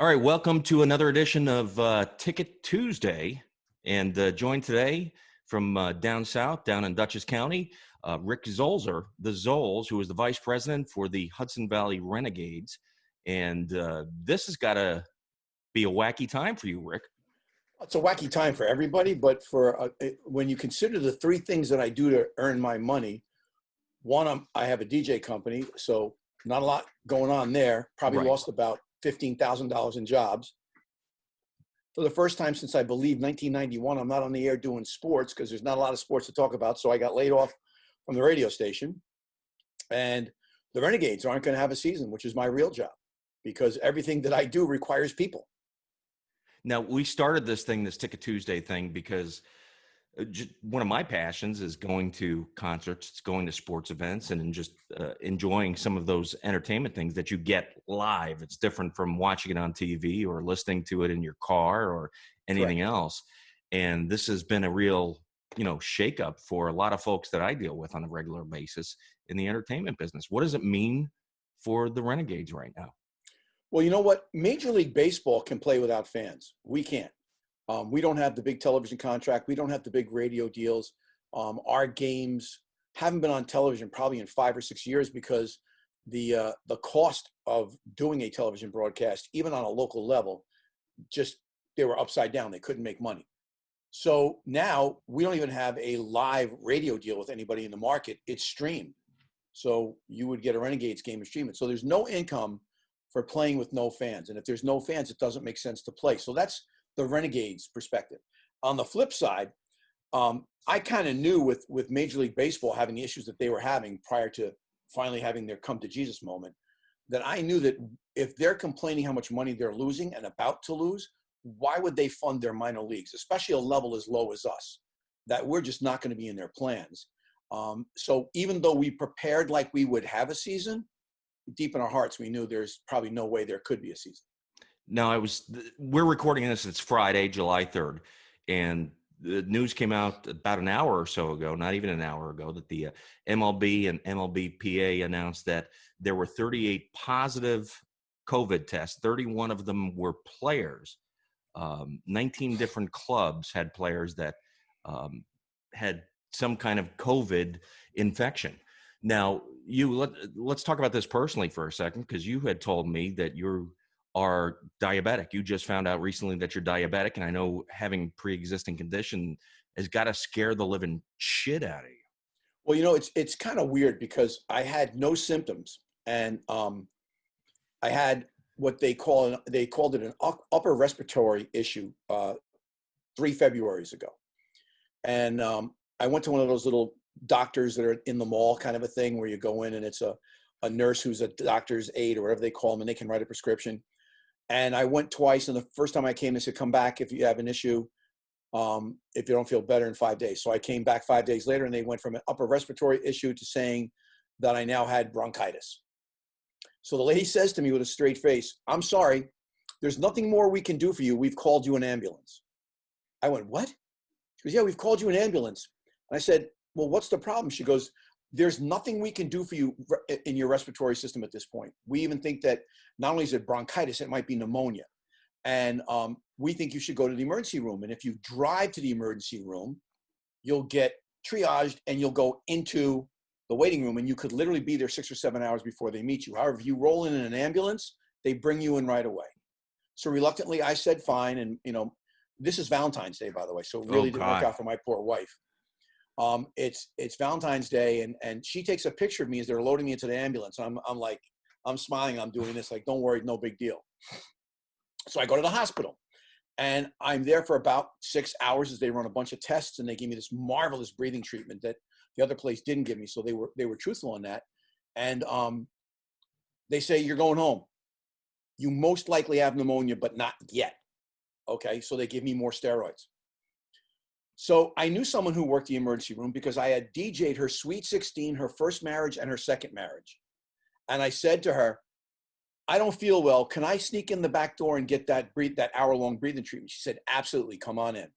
All right, welcome to another edition of Ticket Tuesday, and joined today from down south, down in Dutchess County, Rick Zolzer, the Zoles, who is the vice president for the Hudson Valley Renegades. And this has got to be a wacky time for you, Rick. It's a wacky time for everybody, but for when you consider the three things that I do to earn my money, one, I have a DJ company, so not a lot going on there. Probably Right. lost about $15,000 in jobs. For the first time since I believe 1991, I'm not on the air doing sports because there's not a lot of sports to talk about. So I got laid off from the radio station, and the Renegades aren't going to have a season, which is my real job because everything that I do requires people. Now, we started this Ticket Tuesday thing, because one of my passions is going to concerts, going to sports events, and just enjoying some of those entertainment things that you get live. It's different from watching it on TV or listening to it in your car or anything Correct. else. And this has been a real, shakeup for a lot of folks that I deal with on a regular basis in the entertainment business. What does it mean for the Renegades right now? Well, you know what? Major League Baseball can play without fans. We can't. We don't have the big television contract. We don't have the big radio deals. Our games haven't been on television probably in 5 or 6 years because the cost of doing a television broadcast, even on a local level, they were upside down. They couldn't make money. So now we don't even have a live radio deal with anybody in the market. It's streamed. So you would get a Renegades game and stream it. So there's no income for playing with no fans. And if there's no fans, it doesn't make sense to play. So that's the Renegades perspective. On the flip side, I kind of knew with Major League Baseball having the issues that they were having prior to finally having their come to Jesus moment, that I knew that if they're complaining how much money they're losing and about to lose, why would they fund their minor leagues, especially a level as low as us, that we're just not going to be in their plans. So even though we prepared like we would have a season, deep in our hearts, we knew there's probably no way there could be a season. Now, we're recording this, it's Friday, July 3rd, and the news came out about an hour or so ago, not even an hour ago, that the MLB and MLBPA announced that there were 38 positive COVID tests. 31 of them were players. 19 different clubs had players that had some kind of COVID infection. Now, let's talk about this personally for a second, because you had told me that you are diabetic. You just found out recently that you're diabetic, and I know having pre-existing condition has got to scare the living shit out of you. Well, it's kind of weird because I had no symptoms, and I had what they called it an upper respiratory issue 3 Februaries ago, and I went to one of those little doctors that are in the mall kind of a thing where you go in and it's a nurse who's a doctor's aide or whatever they call them, and they can write a prescription. And I went twice, and the first time I came, they said, come back if you have an issue, if you don't feel better in 5 days. So I came back 5 days later, and they went from an upper respiratory issue to saying that I now had bronchitis. So the lady says to me with a straight face, I'm sorry, there's nothing more we can do for you. We've called you an ambulance. I went, what? She goes, yeah, we've called you an ambulance. And I said, well, what's the problem? She goes, there's nothing we can do for you in your respiratory system at this point. We even think that not only is it bronchitis, it might be pneumonia. And we think you should go to the emergency room. And if you drive to the emergency room, you'll get triaged and you'll go into the waiting room, and you could literally be there 6 or 7 hours before they meet you. However, if you roll in an ambulance, they bring you in right away. So reluctantly, I said fine. And, this is Valentine's Day, by the way. So it really didn't work out for my poor wife. It's Valentine's Day, and she takes a picture of me as they're loading me into the ambulance. I'm like, I'm smiling, I'm doing this, like, don't worry, no big deal. So I go to the hospital, and I'm there for about 6 hours as they run a bunch of tests, and they give me this marvelous breathing treatment that the other place didn't give me. So they were truthful on that. And they say, you're going home. You most likely have pneumonia, but not yet. Okay, so they give me more steroids. So I knew someone who worked the emergency room because I had DJ'd her Sweet 16, her first marriage, and her second marriage. And I said to her, I don't feel well. Can I sneak in the back door and get that hour-long breathing treatment? She said, absolutely, come on in.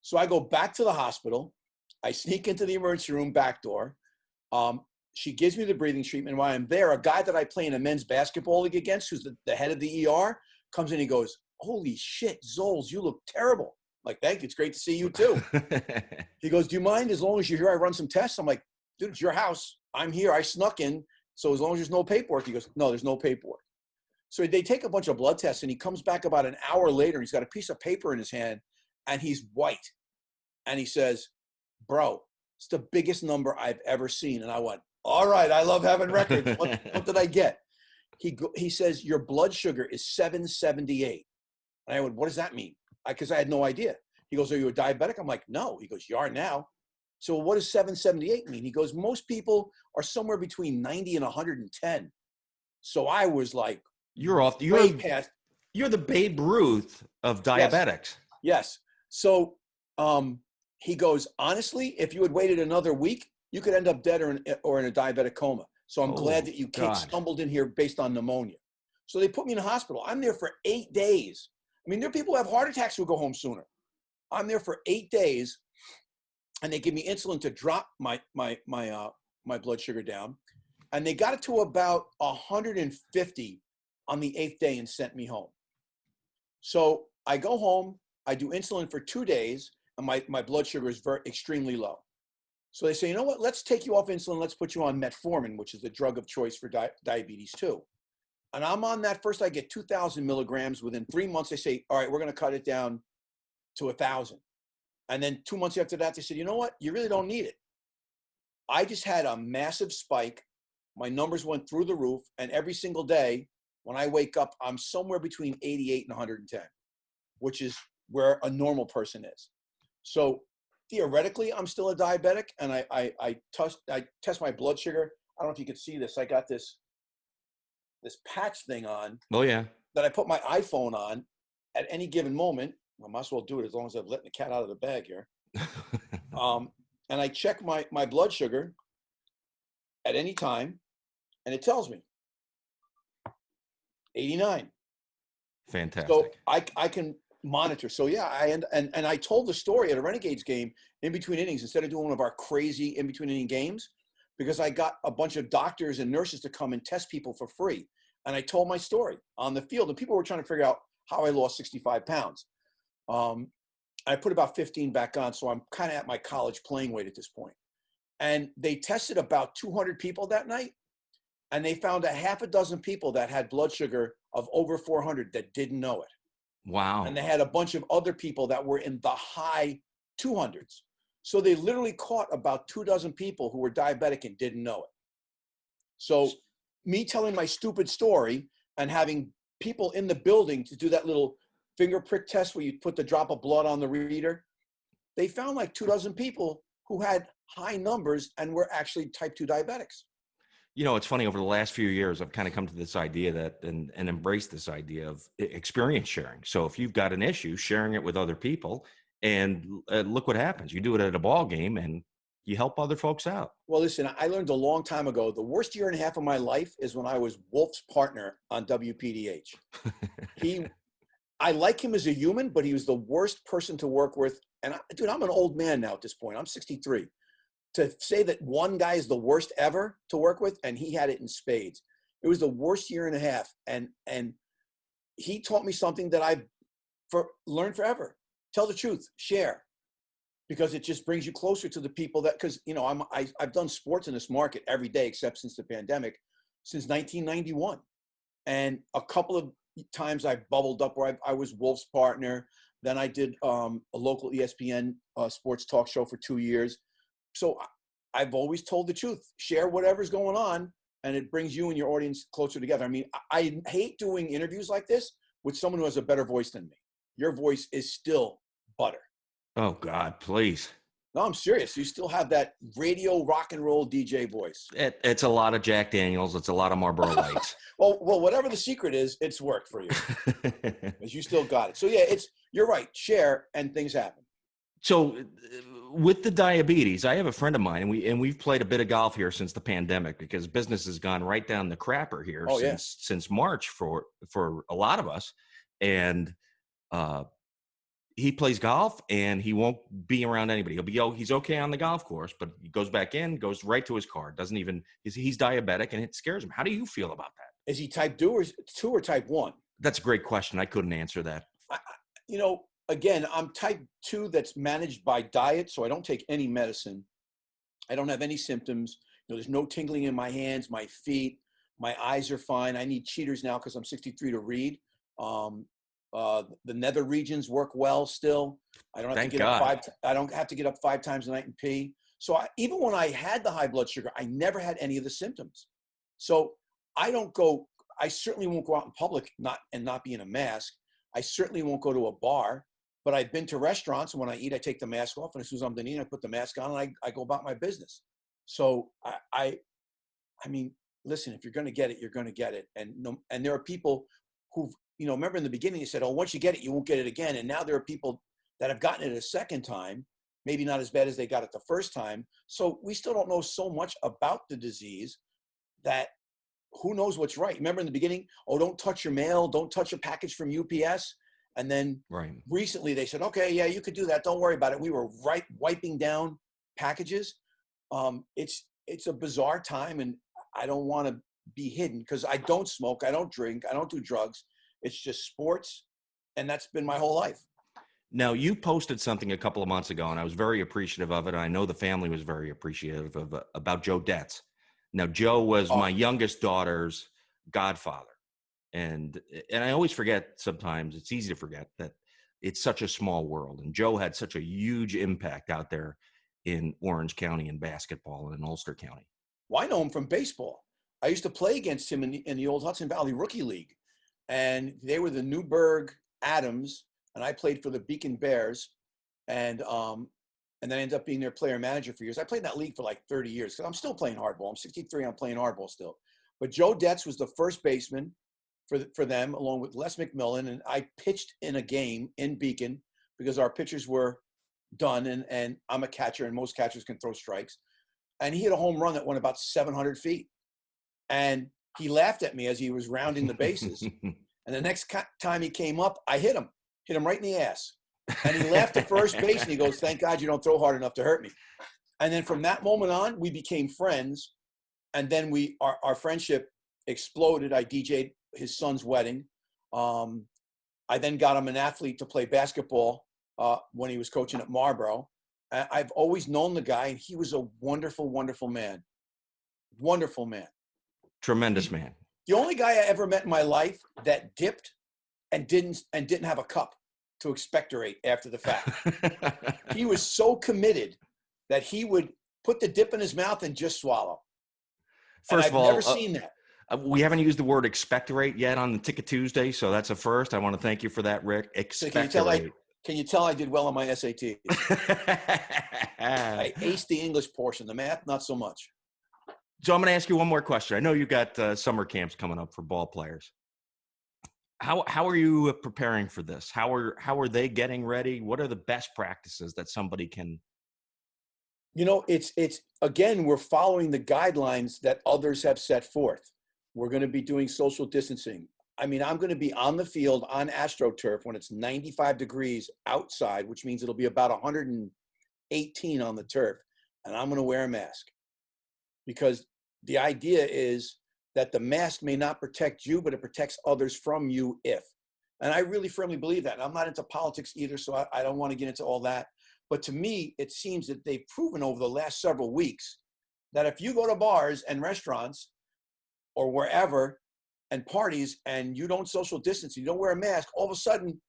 So I go back to the hospital. I sneak into the emergency room back door. She gives me the breathing treatment. While I'm there, a guy that I play in a men's basketball league against, who's the head of the ER, comes in, he goes, "Holy shit, Zolz, you look terrible." I'm like, "Thank you. It's great to see you too." He goes, "Do you mind as long as you're here, I run some tests?" I'm like, "Dude, it's your house. I'm here. I snuck in. So as long as there's no paperwork." He goes, "No, there's no paperwork." So they take a bunch of blood tests, and he comes back about an hour later. He's got a piece of paper in his hand, and he's white. And he says, "Bro, it's the biggest number I've ever seen." And I went, "All right, I love having records. What did I get?" He says, "Your blood sugar is 778. And I went, "What does that mean?" Because I had no idea. He goes, "Are you a diabetic?" I'm like, "No." He goes, "You are now." So what does 778 mean? He goes, "Most people are somewhere between 90 and 110. So I was like, You're off. way past. You're the Babe Ruth of diabetics. Yes. So he goes, "Honestly, if you had waited another week, you could end up dead or in a diabetic coma. So I'm glad that you stumbled in here based on pneumonia." So they put me in a hospital. I'm there for 8 days. I mean, there are people who have heart attacks who go home sooner. I'm there for 8 days, and they give me insulin to drop my blood sugar down. And they got it to about 150 on the 8th day and sent me home. So I go home, I do insulin for 2 days, and my blood sugar is extremely low. So they say, "You know what, let's take you off insulin. Let's put you on metformin," which is the drug of choice for diabetes too. And I'm on that. First, I get 2,000 milligrams. Within 3 months, they say, "All right, we're going to cut it down to 1,000. And then 2 months after that, they said, "You know what, you really don't need it." I just had a massive spike. My numbers went through the roof. And every single day, when I wake up, I'm somewhere between 88 and 110, which is where a normal person is. So theoretically, I'm still a diabetic, and I test my blood sugar. I don't know if you can see this. I got this patch thing on. Oh, yeah. That I put my iPhone on at any given moment. I might as well do it as long as I've letting the cat out of the bag here. And I check my blood sugar at any time, and it tells me 89. Fantastic. So I can monitor. So yeah, and I told the story at a Renegades game in between innings instead of doing one of our crazy in between inning games, because I got a bunch of doctors and nurses to come and test people for free. And I told my story on the field, and people were trying to figure out how I lost 65 pounds. I put about 15 back on, so I'm kind of at my college playing weight at this point. And they tested about 200 people that night, and they found a half a dozen people that had blood sugar of over 400 that didn't know it. Wow. And they had a bunch of other people that were in the high 200s. So they literally caught about 24 people who were diabetic and didn't know it. So me telling my stupid story and having people in the building to do that little finger prick test where you put the drop of blood on the reader, they found like 24 people who had high numbers and were actually type 2 diabetics. You know, it's funny, over the last few years, I've kind of come to this idea that, and embraced this idea of experience sharing. So if you've got an issue, sharing it with other people, and look what happens. You do it at a ball game and you help other folks out. Well, listen, I learned a long time ago, the worst year and a half of my life is when I was Wolf's partner on WPDH. I like him as a human, but he was the worst person to work with. And dude, I'm an old man now at this point. I'm 63. To say that one guy is the worst ever to work with, and he had it in spades. It was the worst year and a half. And he taught me something that I've learned forever. Tell the truth, share, because it just brings you closer to the people that, because, you know, I've done sports in this market every day, except since the pandemic, since 1991. And a couple of times I bubbled up where I was Wolf's partner. Then I did a local ESPN sports talk show for 2 years. So I've always told the truth. Share whatever's going on, and it brings you and your audience closer together. I mean, I hate doing interviews like this with someone who has a better voice than me. Your voice is still butter. Oh, God, please. No, I'm serious. You still have that radio rock and roll DJ voice. It's a lot of Jack Daniels. It's a lot of Marlboro Lights. well, whatever the secret is, it's worked for you. Because you still got it. So, yeah, you're right. Share, and things happen. So with the diabetes, I have a friend of mine, and we've played a bit of golf here since the pandemic, because business has gone right down the crapper here since March for a lot of us. And he plays golf, and he won't be around anybody. He's okay on the golf course, but he goes back in, goes right to his car. He's diabetic, and it scares him. How do you feel about that? Is he type 2 or type 1? That's a great question. I couldn't answer that. You know, again, I'm type 2 that's managed by diet, so I don't take any medicine. I don't have any symptoms. You know, there's no tingling in my hands, my feet, my eyes are fine. I need cheaters now because I'm 63 to read. The nether regions work well still. I don't have Thank to get up God. I don't have to get up 5 times a night and pee. So even when I had the high blood sugar, I never had any of the symptoms. So I don't go. I certainly won't go out in public not be in a mask. I certainly won't go to a bar. But I've been to restaurants, and when I eat, I take the mask off, and as soon as I'm done eating, I put the mask on, and I go about my business. So I mean, listen, if you're going to get it, you're going to get it. And there are people who've, you know, remember in the beginning, you said, oh, once you get it, you won't get it again. And now there are people that have gotten it a second time, maybe not as bad as they got it the first time. So we still don't know so much about the disease that who knows what's right. Remember in the beginning, oh, don't touch your mail, don't touch a package from UPS. And then recently they said, okay, yeah, you could do that. Don't worry about it. We were wiping down packages. It's a bizarre time, and I don't want to be hidden because I don't smoke, I don't drink, I don't do drugs. It's just sports, and that's been my whole life. Now, you posted something a couple of months ago, and I was very appreciative of it. I know the family was very appreciative of about Joe Detz. Now, Joe was my youngest daughter's godfather, and I always forget sometimes. It's easy to forget that it's such a small world, and Joe had such a huge impact out there in Orange County in basketball and in Ulster County. Well, I know him from baseball. I used to play against him in the old Hudson Valley Rookie League, and they were the Newburgh Adams, and I played for the Beacon Bears, and then I ended up being their player manager for years. I played in that league for like 30 years because I'm still playing hardball. I'm 63. I'm playing hardball still. But Joe Detz was the first baseman for them, along with Les McMillan, and I pitched in a game in Beacon because our pitchers were done, and I'm a catcher, and most catchers can throw strikes. And he hit a home run that went about 700 feet. And he laughed at me as he was rounding the bases. And the next time he came up, I hit him right in the ass. And he laughed at first base, and he goes, thank God you don't throw hard enough to hurt me. And then from that moment on, we became friends. And then our friendship exploded. I DJ'd his son's wedding. I then got him an athlete to play basketball when he was coaching at Marlboro. I've always known the guy, and he was a wonderful, wonderful man. Wonderful man. Tremendous man. The only guy I ever met in my life that dipped and didn't have a cup to expectorate after the fact. He was so committed that he would put the dip in his mouth and just swallow. First and of all, I've never seen that. We haven't used the word expectorate yet on the Ticket Tuesday, so that's a first. I want to thank you for that, Rick. Expectorate. Can you tell I did well on my SATs? I aced the English portion, the math, not so much. So I'm going to ask you one more question. I know you got summer camps coming up for ball players. How are you preparing for this? How are they getting ready? What are the best practices that somebody can? You know, it's again, we're following the guidelines that others have set forth. We're going to be doing social distancing. I mean, I'm going to be on the field on AstroTurf when it's 95 degrees outside, which means it'll be about 118 on the turf, and I'm going to wear a mask. Because the idea is that the mask may not protect you, but it protects others from you and I really firmly believe that. And I'm not into politics either, so I don't want to get into all that. But to me, it seems that they've proven over the last several weeks that if you go to bars and restaurants or wherever and parties and you don't social distance, you don't wear a mask, all of a sudden,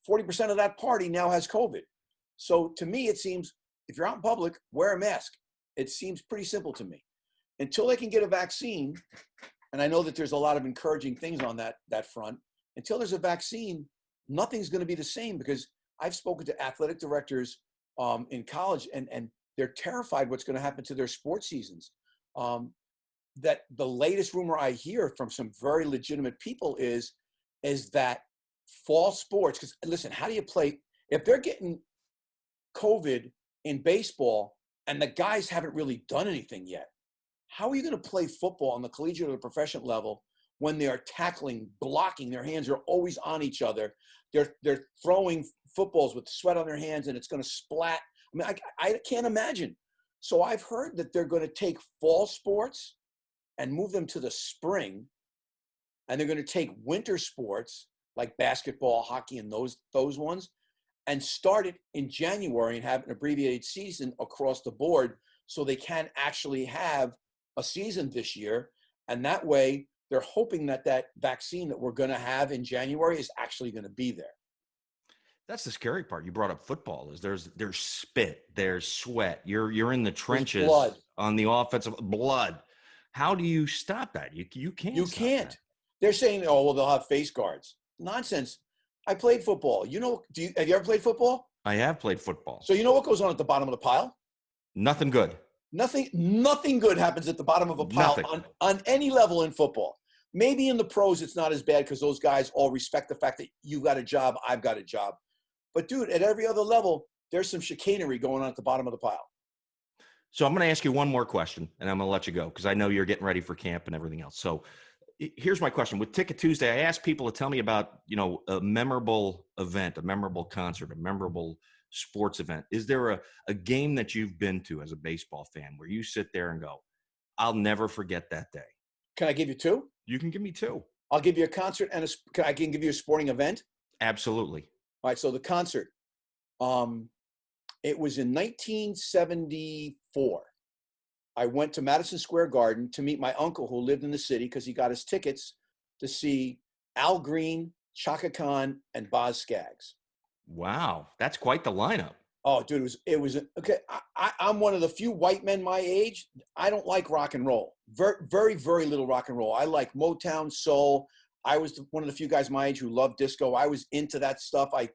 40% of that party now has COVID. So to me, it seems if you're out in public, wear a mask. It seems pretty simple to me. Until they can get a vaccine, and I know that there's a lot of encouraging things on that front, until there's a vaccine, nothing's going to be the same because I've spoken to athletic directors in college, and they're terrified what's going to happen to their sports seasons. That the latest rumor I hear from some very legitimate people is that fall sports, because listen, how do you play if they're getting COVID in baseball and the guys haven't really done anything yet? How are you going to play football on the collegiate or the professional level when they are tackling, blocking, their hands are always on each other? They're throwing footballs with sweat on their hands and it's going to splat. I mean, I can't imagine. So I've heard that they're going to take fall sports and move them to the spring and they're going to take winter sports like basketball, hockey, and those ones, and start it in January and have an abbreviated season across the board, so they can actually have a season this year. And that way, they're hoping that that vaccine that we're going to have in January is actually going to be there. That's the scary part. You brought up football. Is there's spit, there's sweat. You're in the trenches blood. on the offensive blood. How do you stop that? You can't. You stop can't. that. They're saying, oh, well, they'll have face guards. Nonsense. I played football. You know, have you ever played football? I have played football. So you know what goes on at the bottom of the pile? Nothing good. Nothing good happens at the bottom of a pile on any level in football. Maybe in the pros, it's not as bad because those guys all respect the fact that you got a job, I've got a job. But dude, at every other level, there's some chicanery going on at the bottom of the pile. So I'm going to ask you one more question, and I'm going to let you go because I know you're getting ready for camp and everything else. So here's my question. With Ticket Tuesday, I asked people to tell me about, a memorable event, a memorable concert, a memorable sports event. Is there a game that you've been to as a baseball fan where you sit there and go, I'll never forget that day? Can I give you two? You can give me two. I'll give you a concert and I can give you a sporting event. Absolutely. All right. So the concert, it was in 1974. I went to Madison Square Garden to meet my uncle who lived in the city because he got us tickets to see Al Green, Chaka Khan, and Boz Scaggs. Wow. That's quite the lineup. Oh, dude, it was okay. I'm one of the few white men my age. I don't like rock and roll. Very, very, very little rock and roll. I like Motown, soul. I was one of the few guys my age who loved disco. I was into that stuff. I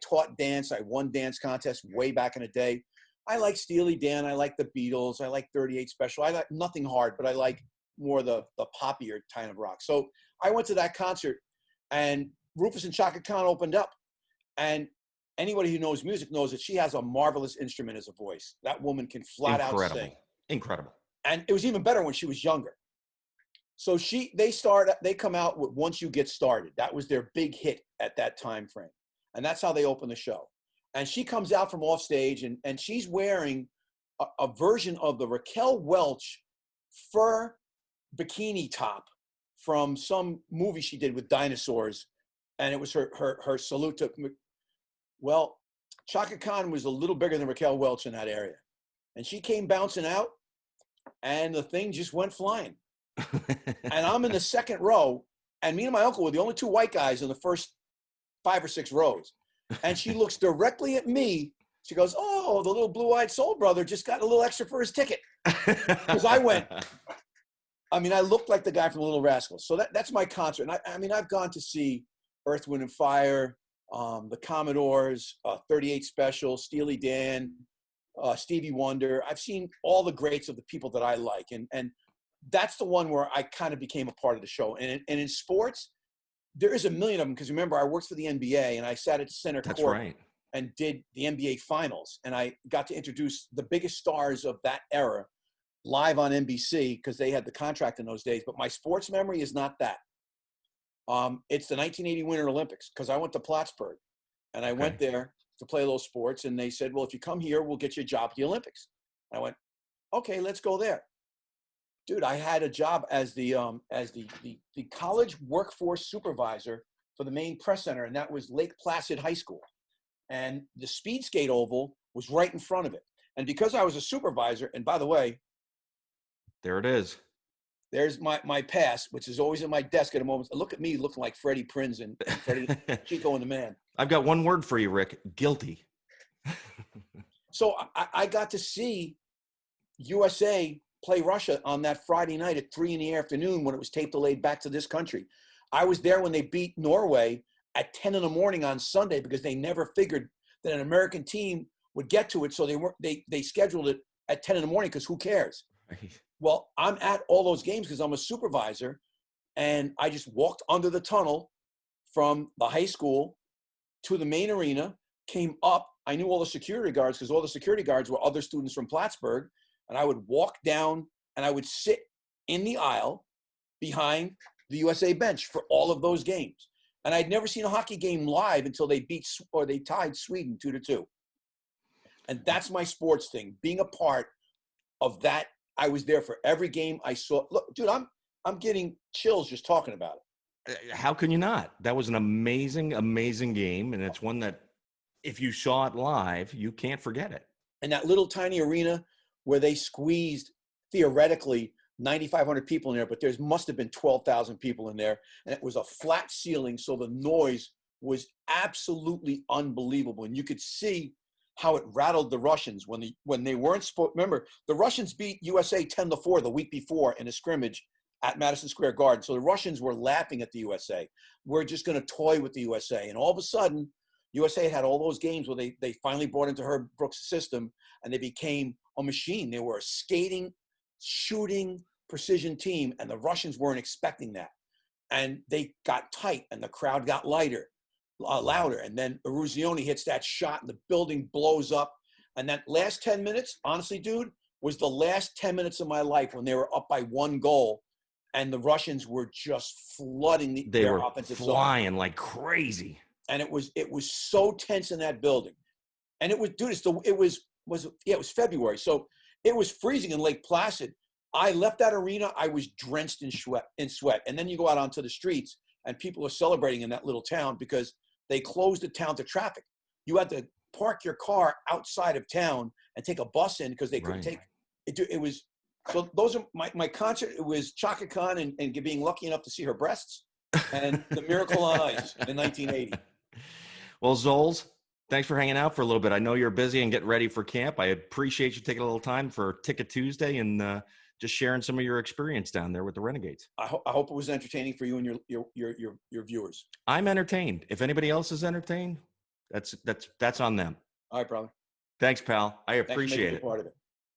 taught dance. I won dance contests way back in the day. I like Steely Dan. I like the Beatles. I like 38 Special. I like nothing hard, but I like more the poppier kind of rock. So I went to that concert, and Rufus and Chaka Khan opened up. And anybody who knows music knows that she has a marvelous instrument as a voice. That woman can flat out sing. Incredible. And it was even better when she was younger. So they come out with Once You Get Started. That was their big hit at that time frame. And that's how they open the show. And she comes out from off stage and she's wearing a version of the Raquel Welch fur bikini top from some movie she did with dinosaurs. And it was her salute to, well, Chaka Khan was a little bigger than Raquel Welch in that area. And she came bouncing out and the thing just went flying. And I'm in the second row, and me and my uncle were the only two white guys in the first 5 or 6 rows. And she looks directly at me. She goes, oh, the little blue-eyed soul brother just got a little extra for his ticket. Because I looked like the guy from Little Rascals. So that's my concert. And I've gone to see Earth, Wind & Fire, the Commodores, 38 Special, Steely Dan, Stevie Wonder. I've seen all the greats of the people that I like. And that's the one where I kind of became a part of the show. And in sports, there is a million of them. Because remember, I worked for the NBA, and I sat at center court and did the NBA Finals. And I got to introduce the biggest stars of that era live on NBC because they had the contract in those days. But my sports memory is not that. It's the 1980 Winter Olympics because I went to Plattsburgh. And I went there to play those sports. And they said, well, if you come here, we'll get you a job at the Olympics. And I went, okay, let's go there. Dude, I had a job as the college workforce supervisor for the main press center, and that was Lake Placid High School. And the speed skate oval was right in front of it. And because I was a supervisor, and by the way, there it is. There's my pass, which is always in my desk at a moment. Look at me looking like Freddie Prinze and Freddie Chico and the Man. I've got one word for you, Rick. Guilty. So I got to see USA play Russia on that Friday night at 3 p.m. when it was tape delayed back to this country. I was there when they beat Norway at 10 a.m. on Sunday because they never figured that an American team would get to it. So they scheduled it at 10 a.m. because who cares? Right. Well, I'm at all those games because I'm a supervisor, and I just walked under the tunnel from the high school to the main arena, came up. I knew all the security guards because all the security guards were other students from Plattsburgh. And I would walk down and I would sit in the aisle behind the USA bench for all of those games. And I'd never seen a hockey game live until they tied Sweden 2-2. And that's my sports thing, being a part of that. I was there for every game I saw. Look, dude, I'm getting chills just talking about it. How can you not? That was an amazing, amazing game, and it's one that if you saw it live, you can't forget it. And that little tiny arena where they squeezed theoretically 9,500 people in there, but there must have been 12,000 people in there, and it was a flat ceiling, so the noise was absolutely unbelievable, and you could see how it rattled the Russians when they weren't supposed. Remember, the Russians beat USA 10-4 the week before in a scrimmage at Madison Square Garden, so the Russians were laughing at the USA. We're just going to toy with the USA, and all of a sudden, USA had all those games where they finally brought into Herb Brooks' system, and they became a machine. They were a skating, shooting, precision team, and the Russians weren't expecting that. And they got tight, and the crowd got louder. And then Eruzione hits that shot, and the building blows up. And that last 10 minutes, honestly, dude, was the last 10 minutes of my life when they were up by 1 goal, and the Russians were just flooding their offensive zone. They were flying like crazy. And it was so tense in that building. And it was, dude, it was February. So it was freezing in Lake Placid. I left that arena, I was drenched in sweat. And then you go out onto the streets and people are celebrating in that little town because they closed the town to traffic. You had to park your car outside of town and take a bus in because they couldn't take it. It was, so those are my concert. It was Chaka Khan and being lucky enough to see her breasts and the Miracle on Ice in 1980. Well, Zolz, thanks for hanging out for a little bit. I know you're busy and getting ready for camp. I appreciate you taking a little time for Ticket Tuesday and just sharing some of your experience down there with the Renegades. I hope it was entertaining for you and your viewers. I'm entertained. If anybody else is entertained, that's on them. All right, brother. Thanks, pal. I appreciate it. Part of it.